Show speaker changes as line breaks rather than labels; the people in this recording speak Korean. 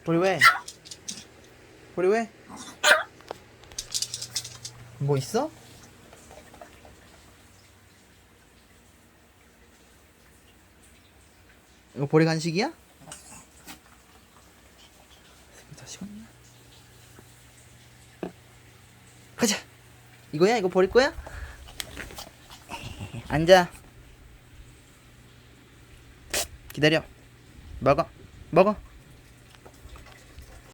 보리 왜? 보리 왜? 뭐 있어? 이거 보리 간식이야? 다 식었나? 가자. 이거야? 이거 버릴 거야? 앉아. 기다려. 먹어. 먹어.